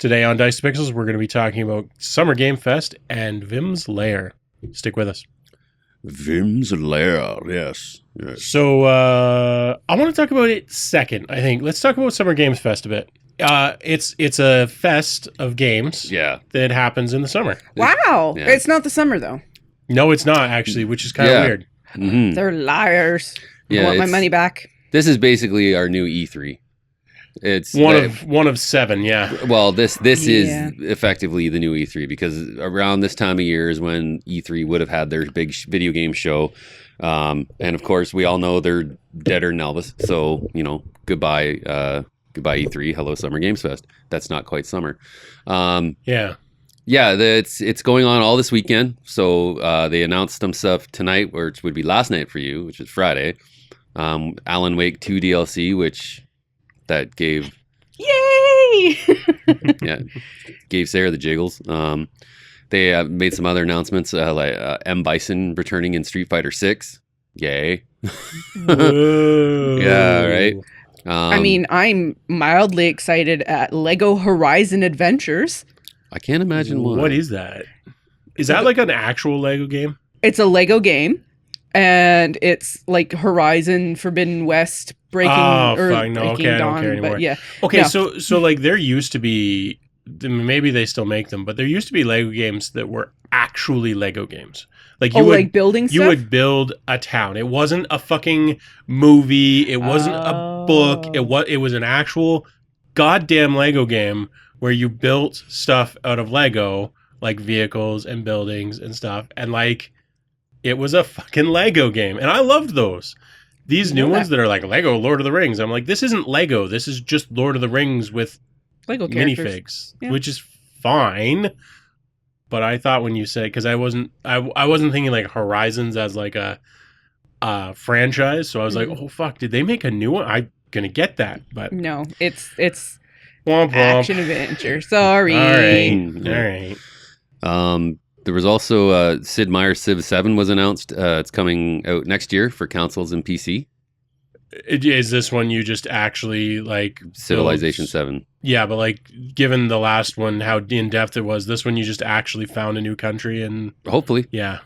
Today on Dice Pixels, we're going to be talking about Summer Game Fest and Vim's Lair. Stick with us. Vim's Lair, yes. So, I want to talk about it second, I think. Let's talk about Summer Games Fest a bit. It's a fest of games that happens in the summer. Wow. Yeah. It's not the summer, though. No, it's not, actually, which is kind of weird. Mm-hmm. They're liars. I want my money back. This is basically our new E3. It's one of seven, yeah. Well, this is effectively the new E3 because around this time of year is when E3 would have had their big video game show. And of course, we all know they're deader than Elvis. So, goodbye E3. Hello, Summer Games Fest. That's not quite summer. Yeah, it's going on all this weekend. So they announced some stuff tonight, which would be last night for you, which is Friday. Alan Wake 2 DLC, which that gave Yay! gave Sarah the jiggles. They made some other announcements, like M. Bison returning in Street Fighter 6. Yay! Yeah, right. I mean, I'm mildly excited at Lego Horizon Adventures. I can't imagine why. What is that? Is that like an actual Lego game? It's a Lego game, and it's like Horizon Forbidden West Breaking Fuck, no, Breaking okay, I don't Dawn, care anymore. but yeah. Okay, No. so like there used to be, maybe they still make them, but there used to be Lego games that were actually Lego games. Like like building stuff? You would build a town. It wasn't a fucking movie. It wasn't a book. It was an actual goddamn Lego game where you built stuff out of Lego, like vehicles and buildings and stuff. And like, it was a fucking Lego game. And I loved those. These new ones that are like Lego Lord of the Rings. I'm like, this isn't Lego. This is just Lord of the Rings with Lego characters. minifigs, which is fine. But I thought when you said, because I wasn't thinking like Horizons as like a franchise. So I was like, oh fuck, did they make a new one? I'm gonna get that, but no, it's womp womp. action adventure. Sorry. All right. There was also Sid Meier's Civ 7 was announced. It's coming out next year for consoles and PC. Is this one you just actually like Civilization 7? Yeah, but like given the last one, how in depth it was, this one you just actually found a new country and hopefully, yeah,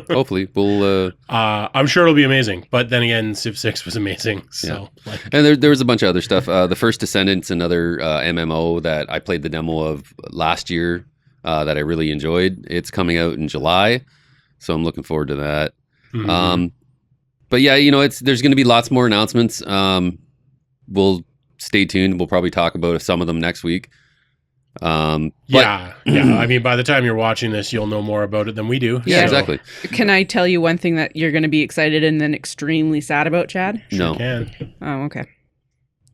hopefully we'll. I'm sure it'll be amazing. But then again, Civ 6 was amazing. So and there was a bunch of other stuff. The First Descendants, another MMO that I played the demo of last year. That I really enjoyed. It's coming out in July, so I'm looking forward to that. Mm-hmm. But yeah, there's going to be lots more announcements. We'll stay tuned. We'll probably talk about some of them next week. Yeah. I mean, by the time you're watching this, you'll know more about it than we do. Yeah, exactly. Can I tell you one thing that you're going to be excited and then extremely sad about, Chad? No. Can. Oh, okay.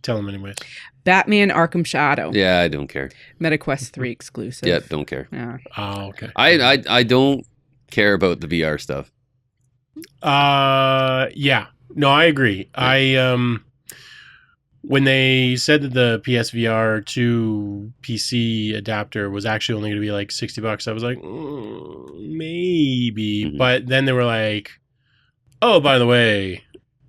Tell them anyways. Batman Arkham Shadow. Yeah, I don't care. MetaQuest 3 exclusive. Yeah, don't care. Yeah. Oh, okay. I don't care about the VR stuff. Yeah. No, I agree. Yeah. When they said that the PSVR 2 PC adapter was actually only going to be like $60, I was like, maybe. Mm-hmm. But then they were like, oh, by the way,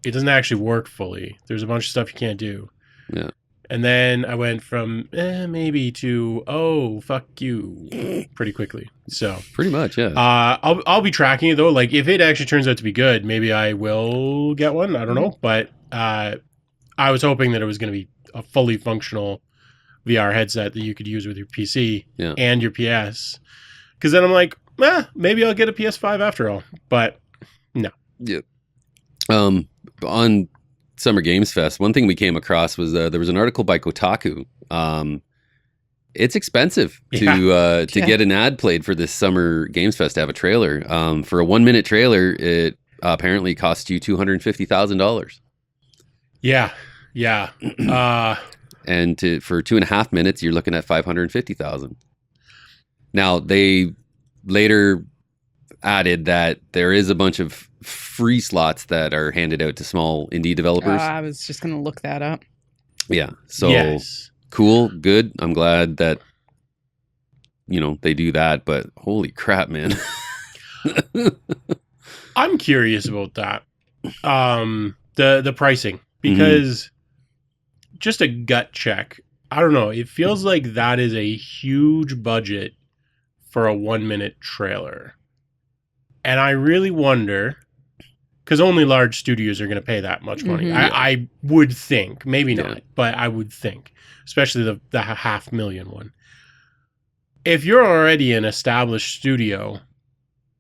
it doesn't actually work fully. There's a bunch of stuff you can't do. Yeah. And then I went from maybe to fuck you pretty quickly. So pretty much, yeah. I'll be tracking it though. Like if it actually turns out to be good, maybe I will get one. I don't know, but I was hoping that it was going to be a fully functional VR headset that you could use with your PC and your PS. Because then I'm like, maybe I'll get a PS5 after all. But no. Yeah. On Summer Games Fest, one thing we came across was there was an article by Kotaku. It's expensive to get an ad played for this Summer Games Fest to have a trailer. For a 1-minute trailer, it apparently costs you $250,000. Yeah. And for 2.5 minutes, you're looking at $550,000. Now they later added that there is a bunch of free slots that are handed out to small indie developers. I was just going to look that up. Yeah. So cool. Good. I'm glad that, they do that, but holy crap, man. I'm curious about that. The pricing, because just a gut check. I don't know. It feels like that is a huge budget for a 1-minute trailer. And I really wonder, because only large studios are going to pay that much money. Mhm. I would think, maybe Yeah. not, but I would think, especially the $500,000 one. If you're already an established studio,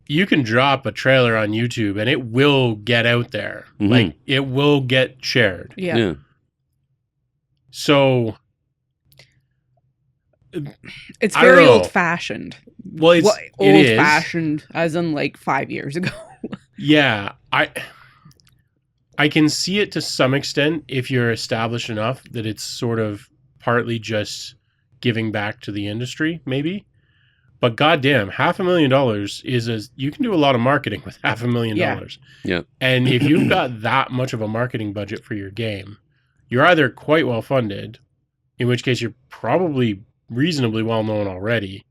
you can drop a trailer on YouTube and it will get out there. Mhm. Like, it will get shared. Yeah. So, It's I don't very know. old-fashioned. well, it is. Old-fashioned, as in like 5 years ago. Yeah, I can see it to some extent if you're established enough that it's sort of partly just giving back to the industry, maybe. But goddamn, $500,000 you can do a lot of marketing with $500,000. Yeah. And if you've got that much of a marketing budget for your game, you're either quite well funded, in which case you're probably reasonably well known already,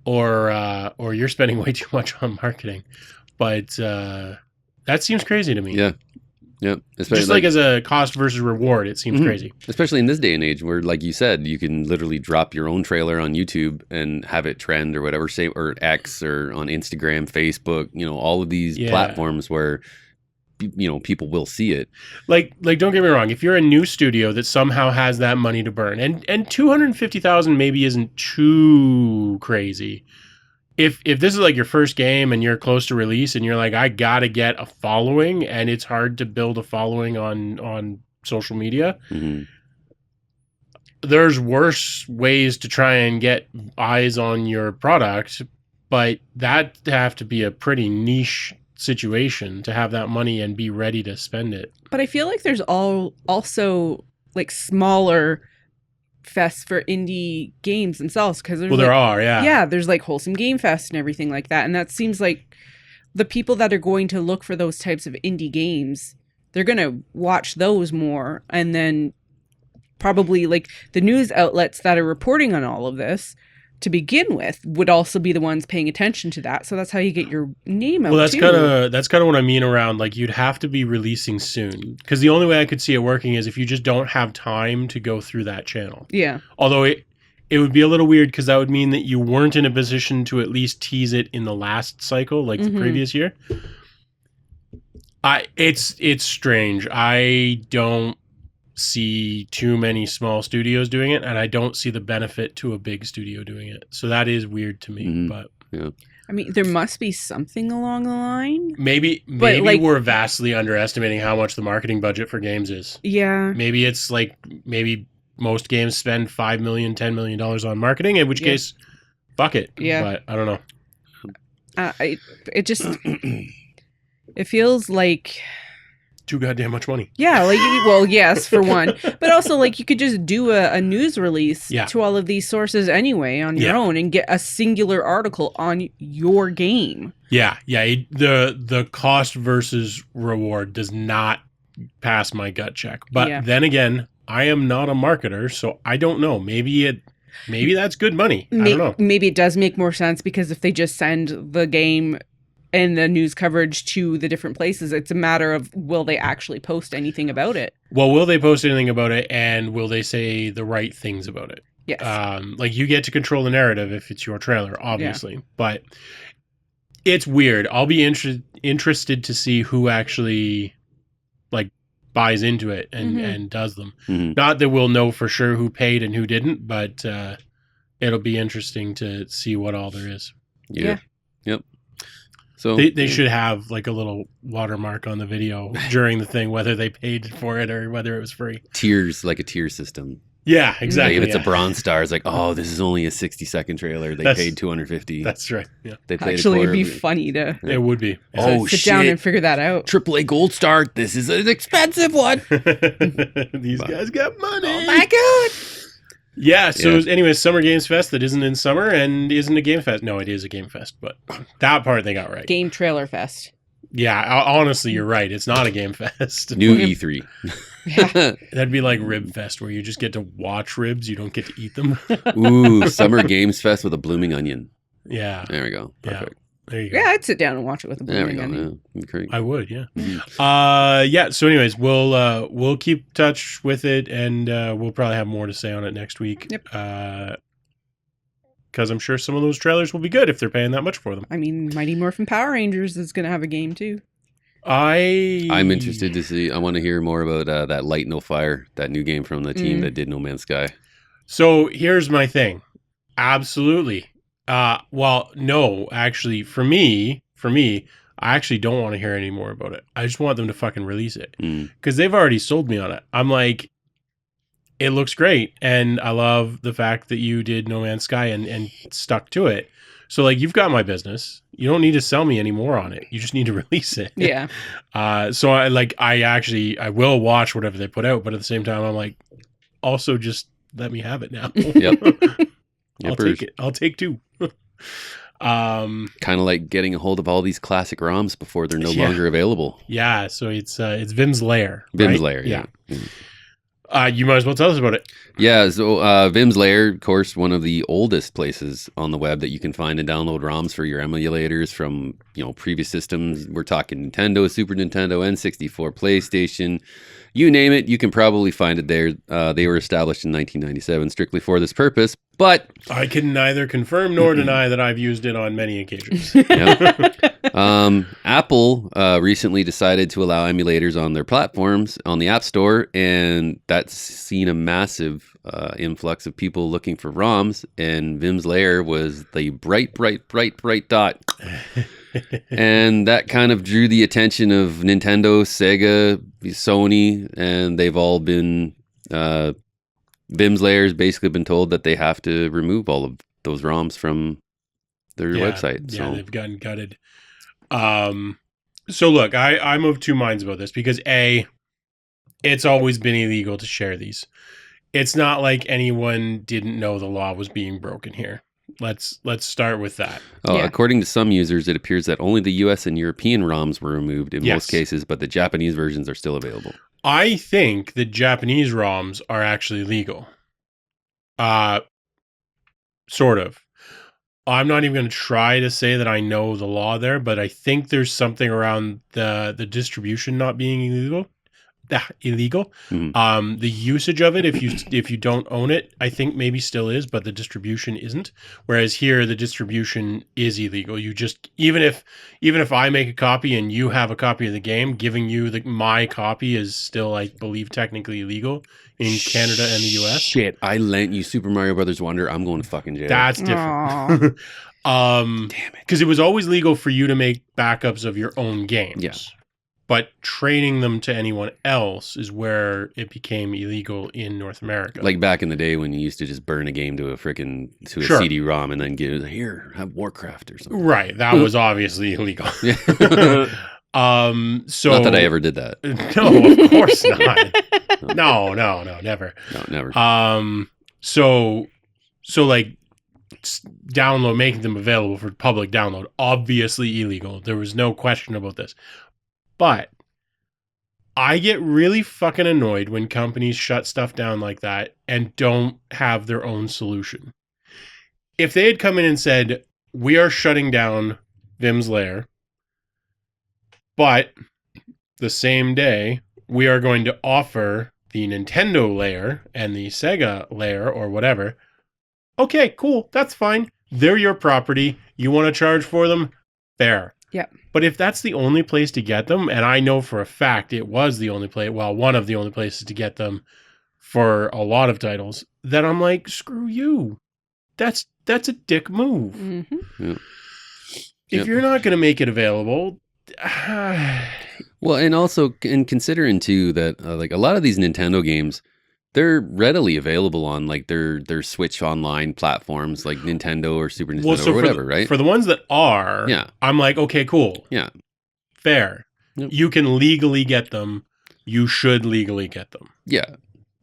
or you're spending way too much on marketing. But that seems crazy to me. Yeah. Yeah. Especially Just like as a cost versus reward, it seems Mhm. crazy. Especially in this day and age where, like you said, you can literally drop your own trailer on YouTube and have it trend or whatever, say, or X or on Instagram, Facebook, all of these Yeah. platforms where, people will see it. Like don't get me wrong, if you're a new studio that somehow has that money to burn, and 250,000 maybe isn't too crazy. If this is like your first game and you're close to release and you're like, I gotta get a following, and it's hard to build a following on social media, Hmm. there's worse ways to try and get eyes on your product, but that have to be a pretty niche situation to have that money and be ready to spend it. But I feel like there's also like smaller fests for indie games themselves, because there's Well, there are, yeah. there's like Wholesome Game Fest and everything like that, and that seems like the people that are going to look for those types of indie games, they're going to watch those more, and then probably like the news outlets that are reporting on all of this to begin with would also be the ones paying attention to that. So that's how you get your name out. Well, that's too. kind of what I mean around, like, you'd have to be releasing soon, because the only way I could see it working is if you just don't have time to go through that channel. Yeah. Although it would be a little weird, because that would mean that you weren't in a position to at least tease it in the last cycle, like the Mhm. previous year. It's strange. I don't see too many small studios doing it, and I don't see the benefit to a big studio doing it. So that is weird to me. Mhm. But I mean, there must be something along the line. maybe like- we're vastly underestimating how much the marketing budget for games is. Yeah. Maybe it's like, maybe most games spend $5 million, $10 million on marketing, in which Yeah. case, fuck it. Yeah. But I don't know. It just it feels like, Too goddamn much money. yeah, like, well, yes, for one, but also like you could just do a news release Yeah. to all of these sources anyway on your Yeah. own and get a singular article on your game. Yeah. The cost versus reward does not pass my gut check. But Yeah. then again, I am not a marketer, so I don't know. Maybe that's good money. I don't know. Maybe it does make more sense, because if they just send the game and the news coverage to the different places, it's a matter of, will they actually post anything about it? Well, will they post anything about it, and will they say the right things about it? Yes. Like, you get to control the narrative if it's your trailer, obviously. But it's weird. I'll be interested to see who actually, like, buys into it and does them. Mhm. Not that we'll know for sure who paid and who didn't, but it'll be interesting to see what all there is. Yeah. Yep. So They should have like a little watermark on the video during the thing, whether they paid for it or whether it was free. tiers, like a tier system. Yeah, Like exactly. if it's yeah. a bronze star, it's like, oh, this is only a 60-second trailer. They That's- paid $250. That's right. Yeah, They played Actually, a it'd be quarter of it. funny to it would be. Oh, sit down shit. and figure that out. AAA Gold Star. This is an expensive one. These guys got money. Oh my god. Yeah. So, Yeah. anyways, Summer Games Fest that isn't in summer and isn't a game fest. No, it is a game fest, but that part they got right. Game Trailer Fest. Yeah, honestly, you're right. It's not a game fest. New E3. Yeah. That'd be like Rib Fest, where you just get to watch ribs. You don't get to eat them. Ooh, Summer Games Fest with a blooming onion. Yeah. There we go. Yeah. Perfect. There you go. Yeah, I'd sit down and watch it with a There we balloon. go. Yeah. Great. I would, yeah. Mhm. Yeah. So, anyways, we'll keep touch with it, and we'll probably have more to say on it next week. Yep. Because I'm sure some of those trailers will be good if they're paying that much for them. I mean, Mighty Morphin Power Rangers is going to have a game too. I'm interested to see. I want to hear more about that Light No Fire, that new game from the team that did No Man's Sky. So here's my thing. Absolutely. Well, no, actually, for me, I actually don't want to hear any more about it. I just want them to fucking release it because they've already sold me on it. I'm like, it looks great, and I love the fact that you did No Man's Sky and stuck to it. So, like, you've got my business. You don't need to sell me any more on it. You just need to release it. Yeah. So I will watch whatever they put out, but at the same time, I'm like, also just let me have it now. Yep. I'll take it. I'll take two. Kind of like getting a hold of all these classic ROMs before they're no longer available. Yeah. So it's Vim's Lair. Vim's right? Lair. Yeah. You might as well tell us about it. Yeah, so Vim's Lair, of course, one of the oldest places on the web that you can find and download ROMs for your emulators from previous systems. We're talking Nintendo, Super Nintendo, N64, PlayStation, you name it. You can probably find it there. They were established in 1997 strictly for this purpose, but I can neither confirm nor deny that I've used it on many occasions. Apple recently decided to allow emulators on their platforms on the App Store, and that's seen a massive influx of people looking for ROMs, and Vim's Lair was the bright dot. And that kind of drew the attention of Nintendo, Sega, Sony, and they've all been Vim's Lair has basically been told that they have to remove all of those ROMs from their website. Yeah, they've gotten gutted. So look, I'm of two minds about this because A, it's always been illegal to share these. It's not like anyone didn't know the law was being broken here. Let's start with that. According to some users, it appears that only the US and European ROMs were removed in most cases, but the Japanese versions are still available. I think the Japanese ROMs are actually legal. Sort of. I'm not even going to try to say that I know the law there, but I think there's something around the distribution not being illegal. Mm-hmm. The usage of it, if you don't own it, I think maybe still is, but the distribution isn't. Whereas here, the distribution is illegal. You just even if I make a copy and you have a copy of the game, giving you my copy is still, I believe, technically illegal in Canada and the US. Shit, I lent you Super Mario Brothers Wonder. I'm going to fucking jail. That's different. Damn it, because it was always legal for you to make backups of your own games. Yeah. But trading them to anyone else is where it became illegal in North America. Like back in the day when you used to just burn a game to a CD-ROM and then give it here, have Warcraft or something. Right. That was obviously illegal. So not that I ever did that. No, of course not. No, never. No, never. So like making them available for public download, obviously illegal. There was no question about this. But I get really fucking annoyed when companies shut stuff down like that and don't have their own solution. If they had come in and said, we are shutting down Vim's Lair, but the same day we are going to offer the Nintendo Lair and the Sega Lair or whatever, okay, cool, that's fine. They're your property. You want to charge for them? Fair. Yeah. But if that's the only place to get them, and I know for a fact it was the only place, well, one of the only places to get them for a lot of titles, then I'm like, screw you. That's a dick move. Mm-hmm. Yeah. If you're not going to make it available, well, and also considering too that like a lot of these Nintendo games, they're readily available on like their Switch Online platforms, like Nintendo or Super Nintendo or whatever, right? For the ones that are, I'm like, okay, cool. Yeah. Fair. Yep. You can legally get them. You should legally get them. Yeah.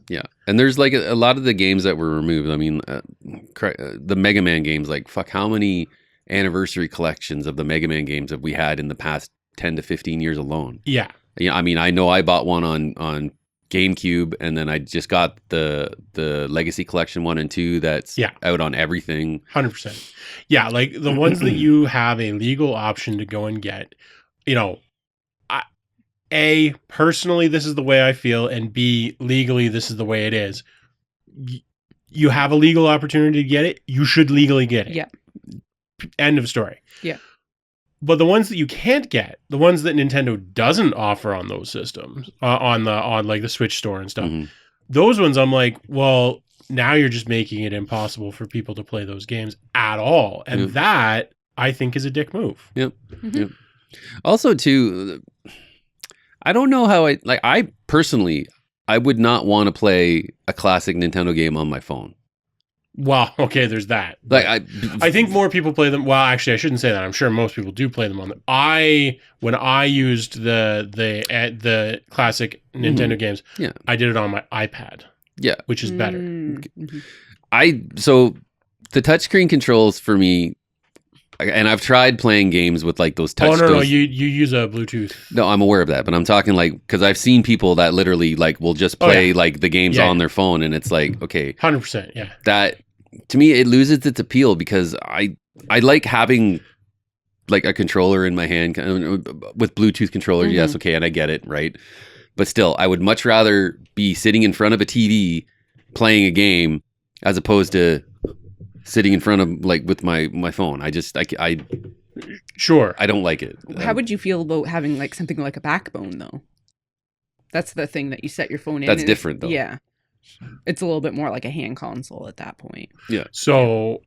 Yeah. And there's like a lot of the games that were removed. I mean, the Mega Man games, like fuck, how many anniversary collections of the Mega Man games have we had in the past 10 to 15 years alone? Yeah. Yeah. I mean, I know I bought one on GameCube, and then I just got the Legacy Collection 1 and 2 that's out on everything. 100%. Yeah, like the ones that you have a legal option to go and get, you know, A, personally, this is the way I feel, and B, legally, this is the way it is. You have a legal opportunity to get it, you should legally get it. Yeah. End of story. Yeah. But the ones that you can't get, the ones that Nintendo doesn't offer on those systems, on like the Switch store and stuff, those ones I'm like, well, now you're just making it impossible for people to play those games at all, and that I think is a dick move. Yep. Yep. Also, too, I don't know how I personally, I would not want to play a classic Nintendo game on my phone. Well, okay, there's that. Like I think more people play them. Well, actually, I shouldn't say that. I'm sure most people do play them on the. When I used the classic Nintendo games, I did it on my iPad. Yeah, which is better. So the touchscreen controls for me, and I've tried playing games with like those touch. Oh no, you use a Bluetooth. No, I'm aware of that, but I'm talking like because I've seen people that literally like will just play like the games on their phone, and it's like 100%, yeah. That to me it loses its appeal because I like having like a controller in my hand with Bluetooth controller. Yes, okay, and I get it, right? But still, I would much rather be sitting in front of a TV playing a game as opposed to sitting in front of like with my phone. I sure, I don't like it. How would you feel about having like something like a backbone though? That's the thing that you set your phone in. That's different though. Yeah. It's a little bit more like a hand console at that point. Yeah. So,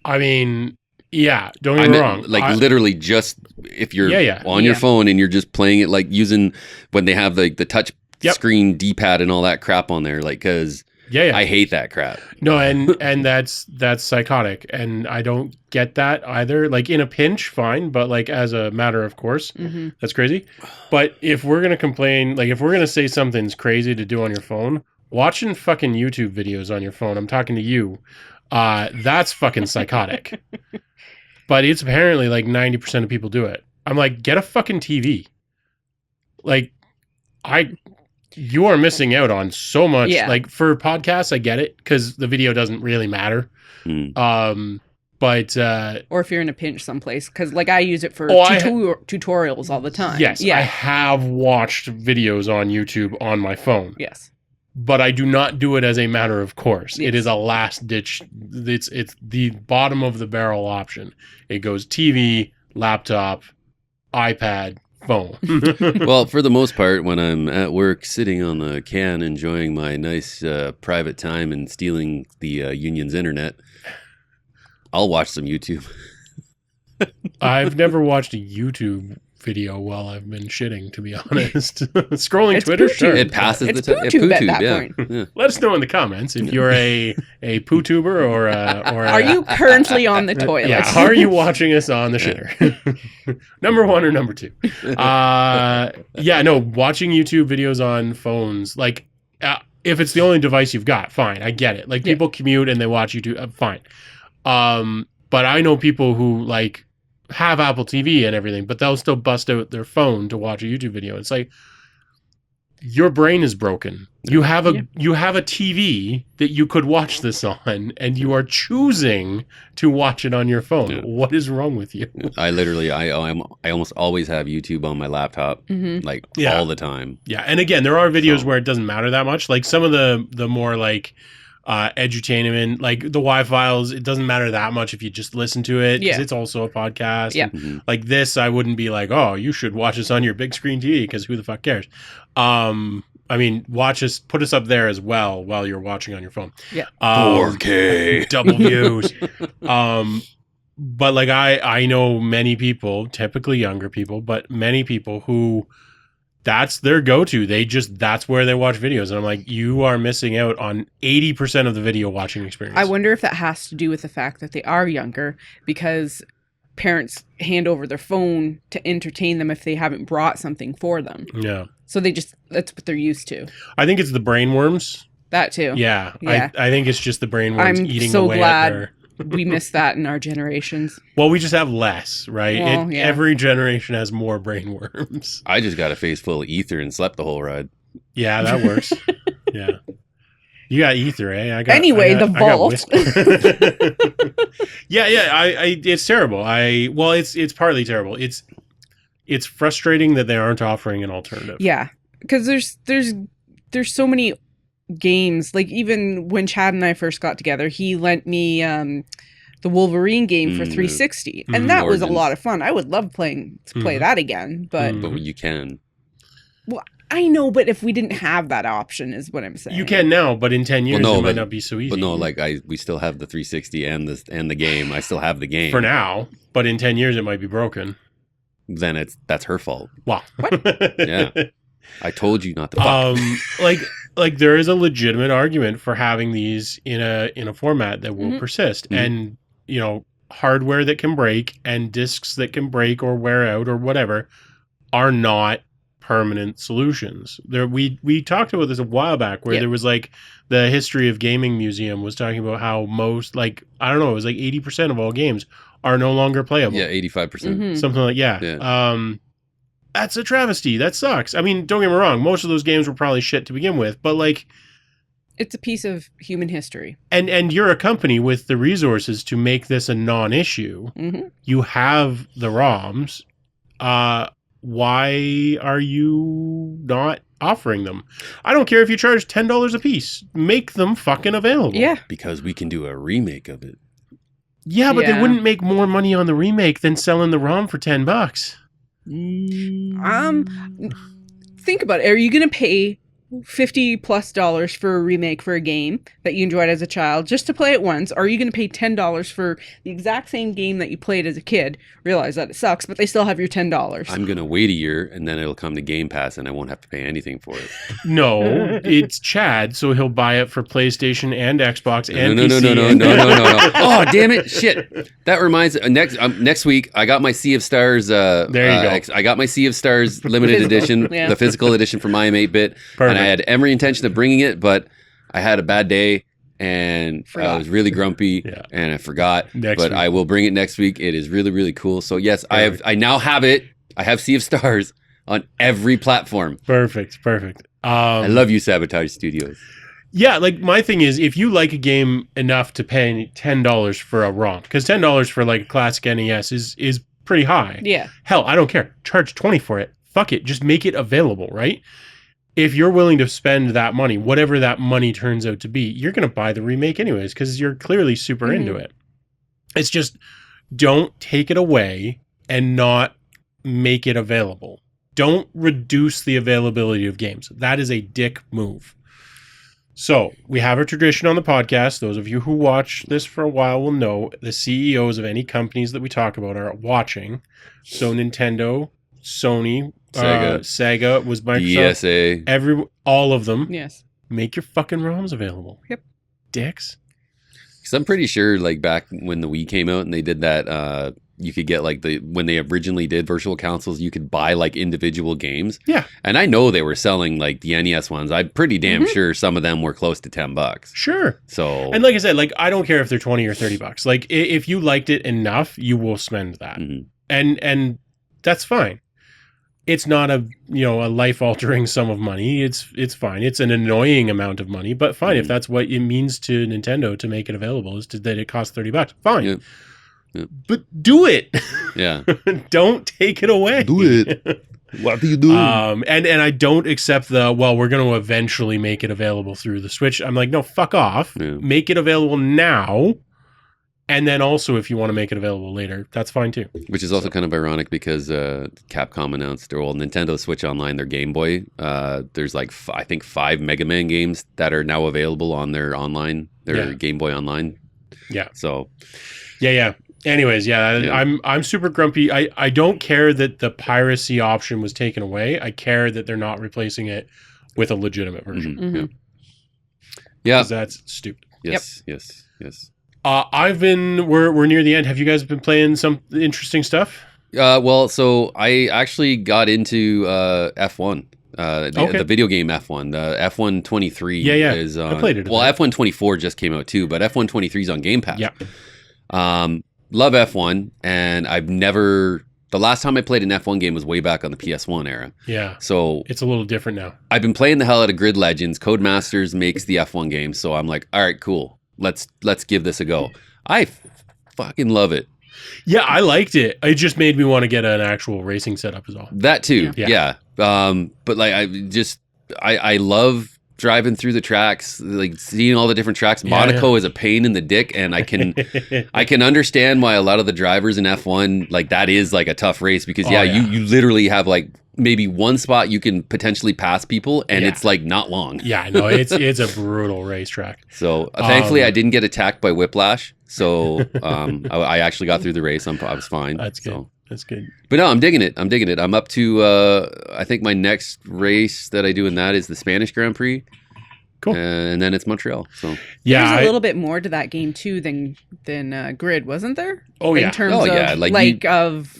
I mean, yeah, don't get me wrong. Like literally just if you're on your phone and you're just playing it like using when they have like the touch screen D-pad and all that crap on there, like because I hate that crap. No, and that's psychotic, and I don't get that either. Like in a pinch, fine, but like as a matter of course, that's crazy. But if we're gonna complain, like if we're gonna say something's crazy to do on your phone, watching fucking YouTube videos on your phone, I'm talking to you, that's fucking psychotic. But it's apparently like 90% of people do it. I'm like, get a fucking TV. Like, you are missing out on so much. Yeah. Like for podcasts, I get it because the video doesn't really matter. But or if you're in a pinch someplace, because like I use it for tutorials all the time. Yes, I have watched videos on YouTube on my phone. Yes. But I do not do it as a matter of course. Yes. It is a last ditch. It's the bottom of the barrel option. It goes TV, laptop, iPad, phone. Well, for the most part, when I'm at work sitting on the can enjoying my nice private time and stealing the union's internet, I'll watch some YouTube. I've never watched a YouTube video while I've been shitting, to be honest. Scrolling it's Twitter, sure. It passes it's the time. PooTube at that point. Yeah. Let us know in the comments if you're a PooTuber or are you currently on the toilet? Yeah, are you watching us on the shitter? Number 1 or number 2? Watching YouTube videos on phones, like if it's the only device you've got, fine, I get it. Like people commute and they watch YouTube, fine. But I know people who like have Apple TV and everything, but they'll still bust out their phone to watch a YouTube video. It's like your brain is broken. You have a TV that you could watch this on, and you are choosing to watch it on your phone. Yeah. What is wrong with you? I almost always have YouTube on my laptop, all the time. Yeah, and again, there are videos where it doesn't matter that much. Like some of the more like edutainment, like the Y-Files, it doesn't matter that much if you just listen to it because it's also a podcast. Yeah. Like this, I wouldn't be like, oh, you should watch this on your big screen TV because who the fuck cares? I mean, put us up there as well while you're watching on your phone. Yeah. 4K. Double views. But like I know many people, typically younger people, but many people who that's their go-to. That's where they watch videos. And I'm like, you are missing out on 80% of the video watching experience. I wonder if that has to do with the fact that they are younger because parents hand over their phone to entertain them if they haven't brought something for them. Yeah. So that's what they're used to. I think it's the brain worms. That too. Yeah. I think it's just the brain worms eating away at their... we miss that in our generations. Well, we just have less, right? Every generation has more brain worms. I just got a face full of ether and slept the whole ride. Yeah, that works. Yeah. You got ether, eh? Anyway, the vault. Yeah. It's terrible. It's partly terrible. It's frustrating that they aren't offering an alternative. Yeah, because there's so many games. Like even when Chad and I first got together, he lent me the Wolverine game for 360, and that was a lot of fun. I would love to play that again, but you can. Well, I know, but if we didn't have that option, is what I'm saying. You can now, but in 10 years it might not be so easy. But no, like we still have the 360 and the game. I still have the game for now, but in 10 years it might be broken. Then that's her fault. Wow. Yeah, I told you not to. Fuck. Like there is a legitimate argument for having these in a format that will persist, and hardware that can break and discs that can break or wear out or whatever are not permanent solutions. We talked about this a while back where there was like the History of Gaming Museum was talking about how most, like, I don't know, it was like 80% of all games are no longer playable. Yeah, 85%. Something like that's a travesty. That sucks. I mean, don't get me wrong, most of those games were probably shit to begin with, but like it's a piece of human history. And you're a company with the resources to make this a non-issue. You have the ROMs. Why are you not offering them? I don't care if you charge $10 a piece. Make them fucking available. Yeah. Because we can do a remake of it. Yeah, but they wouldn't make more money on the remake than selling the ROM for $10. Think about it. Are you going to pay $50+ for a remake for a game that you enjoyed as a child just to play it once? Or are you going to pay $10 for the exact same game that you played as a kid, realize that it sucks, but they still have your $10? I'm going to wait a year and then it'll come to Game Pass and I won't have to pay anything for it. No, it's Chad, so he'll buy it for PlayStation and Xbox and PC. No. Oh, damn it. Shit. That reminds next week I got my Sea of Stars there you go. I got my Sea of Stars limited edition, the physical edition from IM8-bit. Perfect. And I had every intention of bringing it, but I had a bad day and I was really grumpy and I forgot. But week. I will bring it next week. It is really, really cool. So yes, I now have it. I have Sea of Stars on every platform. Perfect. I love you, Sabotage Studios. Yeah, like my thing is, if you like a game enough to pay $10 for a ROM, because $10 for like a classic NES is pretty high. Yeah. Hell, I don't care. Charge $20 for it. Fuck it. Just make it available, right? If you're willing to spend that money, whatever that money turns out to be, you're going to buy the remake anyways because you're clearly super into it. It's just don't take it away and not make it available. Don't reduce the availability of games. That is a dick move. So we have a tradition on the podcast. Those of you who watch this for a while will know the CEOs of any companies that we talk about are watching. So Nintendo, Sony, Sega was Microsoft. ESA. All of them. Yes. Make your fucking ROMs available. Yep. Dicks. Because I'm pretty sure, like, back when the Wii came out and they did that, you could get, like, when they originally did virtual consoles, you could buy, like, individual games. Yeah. And I know they were selling, like, the NES ones. I'm pretty damn sure some of them were close to $10. Sure. So. And like I said, like, I don't care if they're $20 or $30. Like, if you liked it enough, you will spend that. And that's fine. It's not a life-altering sum of money. It's fine. It's an annoying amount of money, but fine. If that's what it means to Nintendo to make it available, is that it costs $30. Fine. Yeah. But do it. Yeah. Don't take it away. Do it. What do you do? And I don't accept we're going to eventually make it available through the Switch. I'm like, no, fuck off. Yeah. Make it available now. And then also, if you want to make it available later, that's fine too. Which is also kind of ironic because Capcom announced, Nintendo Switch Online, their Game Boy. There's like, I think 5 Mega Man games that are now available on their Game Boy Online. Yeah. So. Yeah. Anyways, I'm super grumpy. I don't care that the piracy option was taken away. I care that they're not replacing it with a legitimate version. Yeah. Because that's stupid. Yes. We're near the end. Have you guys been playing some interesting stuff? So I actually got into F1. The video game F1. The F1 23 is on. I played it. Well, F1 24 just came out too, but F1 23 is on Game Pass. Yeah. Love F1, and I've never the last time I played an F1 game was way back on the PS1 era. Yeah. So It's a little different now. I've been playing the hell out of Grid Legends. Codemasters makes the F1 game, so I'm like, all right, cool. Let's give this a go. I fucking love it. Yeah, I liked it. It just made me want to get an actual racing setup as well. That too, Yeah. yeah. But like, I love driving through the tracks, like seeing all the different tracks. Yeah, Monaco is a pain in the dick, and I can understand why a lot of the drivers in F1 like that is like a tough race because Oh, yeah. you literally have like maybe one spot you can potentially pass people, and Yeah. it's like not long. Yeah, no, it's a brutal racetrack. So thankfully, I didn't get attacked by whiplash. So I actually got through the race. I was fine. That's good. So. That's good. But no, I'm digging it. I'm up to, I think my next race that I do in that is the Spanish Grand Prix. Cool. And then it's Montreal. So Yeah, There's a little bit more to that game too than Grid, wasn't there? Oh, yeah. In terms Oh, of yeah, like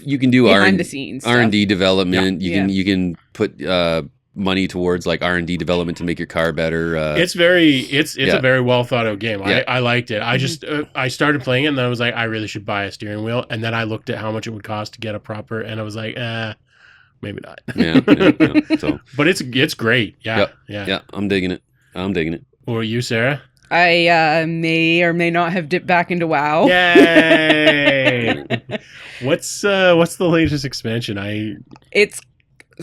you can do behind the scenes stuff. R&D development. Yeah. You can put money towards like R&D development to make your car better. it's Yeah. a very well thought out game. Yeah. I liked it. I just I started playing it and then I was like, I really should buy a steering wheel. And then I looked at how much it would cost to get a proper, and I was like, maybe not. yeah. So But it's great. Yeah, yeah, I'm digging it. What are you, Sarah? I may or may not have dipped back into WoW. Yay! What's the latest expansion? It's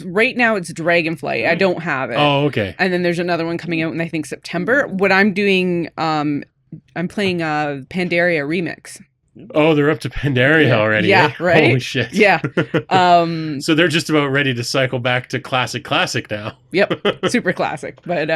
right now it's Dragonflight. I don't have it. Oh, okay. And then there's another one coming out in I think September. What I'm doing, I'm playing Pandaria Remix. Oh, they're up to Pandaria already. Yeah, eh? right? Holy shit. Yeah. So they're just about ready to cycle back to classic now. Yep. Super classic. But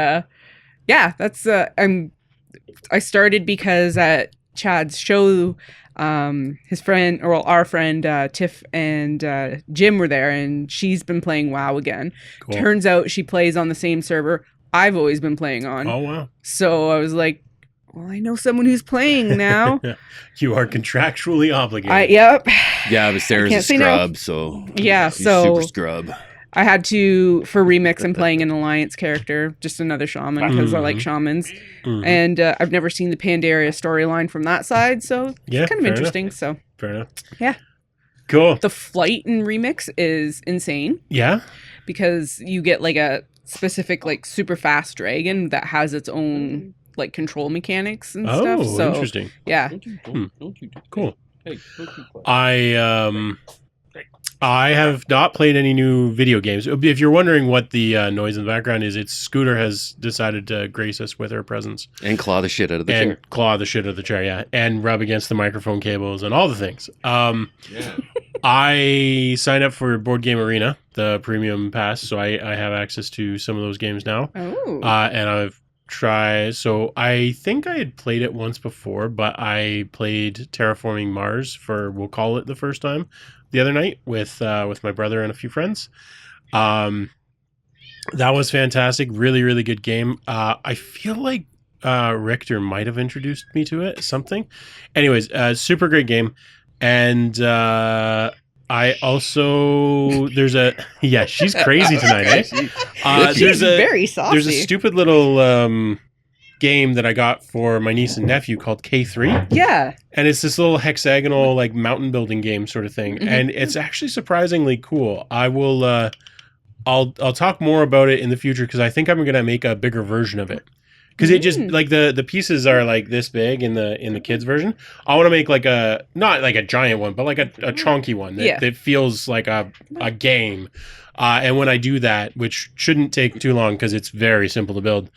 yeah, that's I started because at Chad's show, his friend, or well, our friend Tiff and Jim were there, and she's been playing WoW again. Cool. Turns out she plays on the same server I've always been playing on. Oh, wow. So I was like, well, I know someone who's playing now. You are contractually obligated. Yep. yeah, but Sarah's a can't say no. scrub, so Yeah, she's so super scrub. I had to, for Remix, I'm playing an Alliance character, just another shaman, because I like shamans. Mhm. And I've never seen the Pandaria storyline from that side, so Yeah, it's kind of fair interesting. So Fair enough. Yeah. Cool. the flight in Remix is insane Yeah? because you get like a specific, like super fast dragon that has its own like control mechanics and stuff. Oh, So interesting. yeah, Cool. I have not played any new video games. If you're wondering what the noise in the background is, it's Scooter has decided to grace us with her presence And claw the shit out of the and chair. claw the shit out of the chair, yeah, and rub against the microphone cables and all the things. I signed up for Board Game Arena, the premium pass, so I have access to some of those games now. oh, And I've tried. So I think I had played it once before, but I played Terraforming Mars we'll call it the first time the other night with my brother and a few friends. That was fantastic. Really, really good game. I feel like Richter might have introduced me to it. Something. Anyways, super great game. And I also yeah, she's crazy tonight, eh? she's very saucy. There's a stupid little game that I got for my niece and nephew called K3, yeah, and it's this little hexagonal like mountain building game sort of thing, and it's actually surprisingly cool. I will I'll talk more about it in the future because I think I'm gonna make a bigger version of it. Because it just like the pieces are like this big in the kids version. I want to make like not like a giant one, but like a chunky one that feels like a game. And when I do that, which shouldn't take too long because it's very simple to build,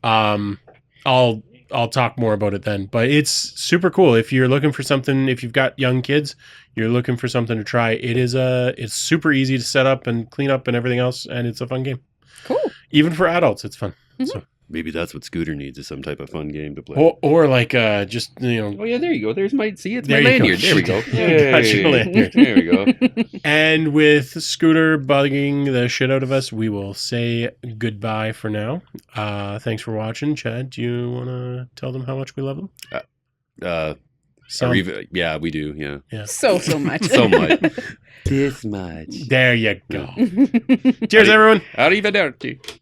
I'll talk more about it then. But it's super cool if you're looking for something. If you've got young kids, you're looking for something to try. It's super easy to set up and clean up and everything else, and it's a fun game. cool. Even for adults, it's fun. So. Maybe that's what Scooter needs, is some type of fun game to play. Or like just Oh yeah, there you go. There's my it's There my you go. lanyard. There we go. Got your lanyard. There we go. And with Scooter bugging the shit out of us, we will say goodbye for now. Thanks for watching. Chad, do you want to tell them how much we love them? Yeah, we do. Yeah, So much. so much. This much. There you go. Cheers, everyone. Arrivederci.